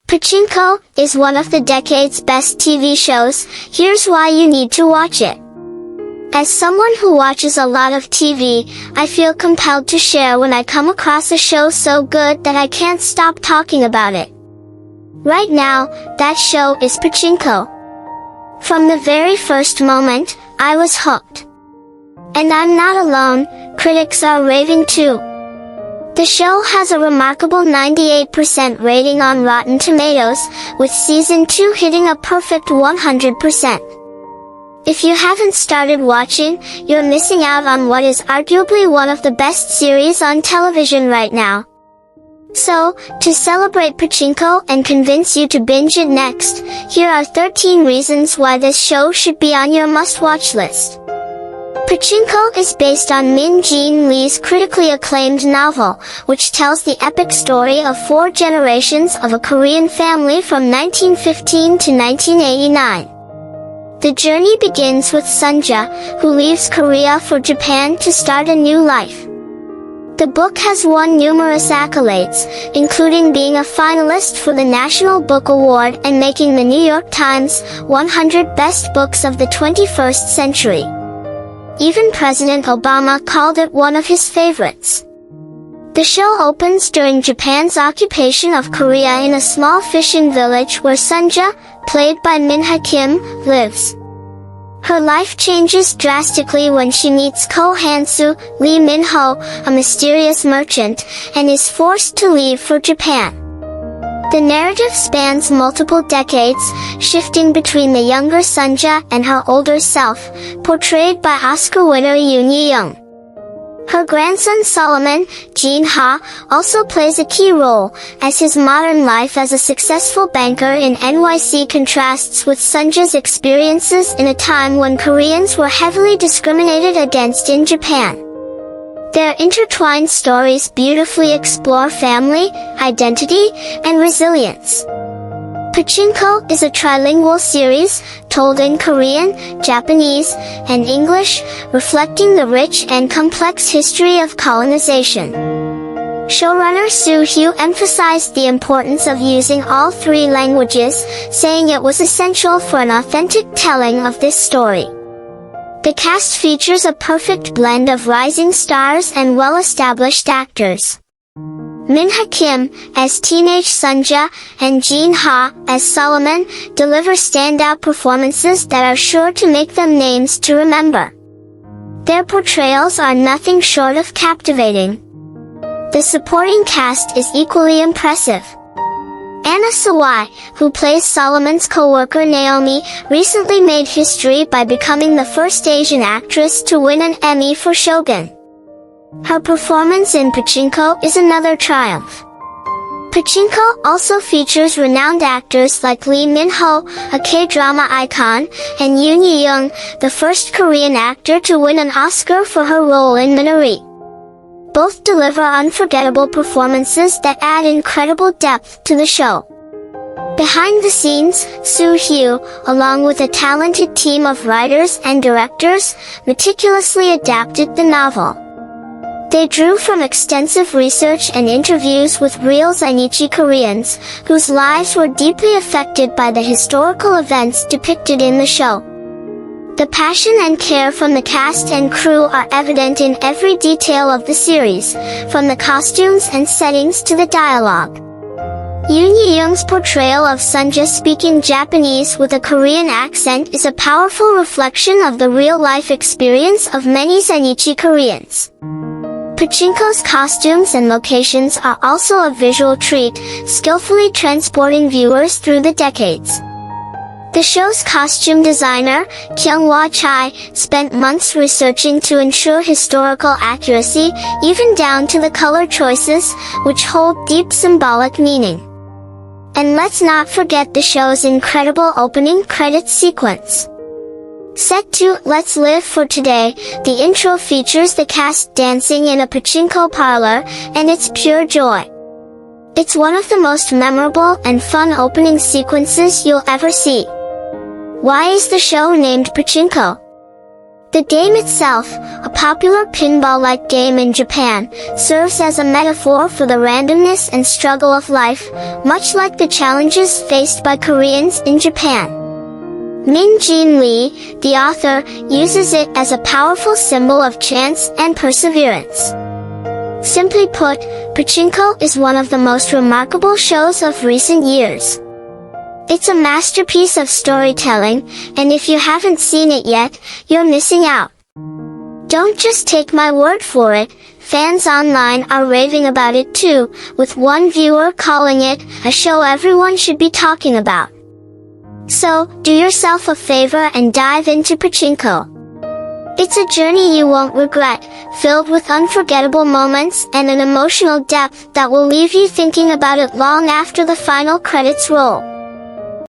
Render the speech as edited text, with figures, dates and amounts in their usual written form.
Pachinko is one of the decade's best TV shows. Here's why you need to watch it. As someone who watches a lot of TV, I feel compelled to share when I come across a show so good that I can't stop talking about it. Right now, that show is Pachinko. From the very first moment, I was hooked. And I'm not alone, critics are raving too. The show has a remarkable 98% rating on Rotten Tomatoes, with Season 2 hitting a perfect 100%. If you haven't started watching, you're missing out on what is arguably one of the best series on television right now. So, to celebrate Pachinko and convince you to binge it next, here are 13 reasons why this show should be on your must-watch list. Pachinko is based on Min Jin Lee's critically acclaimed novel, which tells the epic story of 4 generations of a Korean family from 1915 to 1989. The journey begins with Sunja, who leaves Korea for Japan to start a new life. The book has won numerous accolades, including being a finalist for the National Book Award and making the New York Times 100 Best Books of the 21st Century. Even President Obama called it one of his favorites. The show opens during Japan's occupation of Korea in a small fishing village where Sunja, played by Min Kim, lives. Her life changes drastically when she meets Ko Han-soo, Lee Min-ho, a mysterious merchant, and is forced to leave for Japan. The narrative spans multiple decades, shifting between the younger Sunja and her older self, portrayed by Oscar winner Yoon Ye-young. Her grandson Solomon, Jin-ha, also plays a key role, as his modern life as a successful banker in NYC contrasts with Sunja's experiences in a time when Koreans were heavily discriminated against in Japan. Their intertwined stories beautifully explore family, identity, and resilience. Pachinko is a trilingual series, told in Korean, Japanese, and English, reflecting the rich and complex history of colonization. Showrunner Soo-hyo emphasized the importance of using all 3 languages, saying it was essential for an authentic telling of this story. The cast features a perfect blend of rising stars and well-established actors. Min Kim, as teenage Sunja, and Jin-ha, as Solomon, deliver standout performances that are sure to make them names to remember. Their portrayals are nothing short of captivating. The supporting cast is equally impressive. Anna Sawai, who plays Solomon's co-worker Naomi, recently made history by becoming the first Asian actress to win an Emmy for Shogun. Her performance in Pachinko is another triumph. Pachinko also features renowned actors like Lee Min-ho, a K-drama icon, and Yoon Ye-young, the first Korean actor to win an Oscar for her role in Minari. Both deliver unforgettable performances that add incredible depth to the show. Behind the scenes, Soo-hyo, along with a talented team of writers and directors, meticulously adapted the novel. They drew from extensive research and interviews with real Zainichi Koreans, whose lives were deeply affected by the historical events depicted in the show. The passion and care from the cast and crew are evident in every detail of the series, from the costumes and settings to the dialogue. Yoon Ye-young's portrayal of Sunja speaking Japanese with a Korean accent is a powerful reflection of the real-life experience of many Zainichi Koreans. Pachinko's costumes and locations are also a visual treat, skillfully transporting viewers through the decades. The show's costume designer, Kyung-wha Chai, spent months researching to ensure historical accuracy, even down to the color choices, which hold deep symbolic meaning. And let's not forget the show's incredible opening credits sequence. Set to Let's Live for Today, the intro features the cast dancing in a pachinko parlor, and it's pure joy. It's one of the most memorable and fun opening sequences you'll ever see. Why is the show named Pachinko? The game itself, a popular pinball-like game in Japan, serves as a metaphor for the randomness and struggle of life, much like the challenges faced by Koreans in Japan. Min Jin Lee, the author, uses it as a powerful symbol of chance and perseverance. Simply put, Pachinko is one of the most remarkable shows of recent years. It's a masterpiece of storytelling, and if you haven't seen it yet, you're missing out. Don't just take my word for it, fans online are raving about it too, with one viewer calling it a show everyone should be talking about. So, do yourself a favor and dive into Pachinko. It's a journey you won't regret, filled with unforgettable moments and an emotional depth that will leave you thinking about it long after the final credits roll.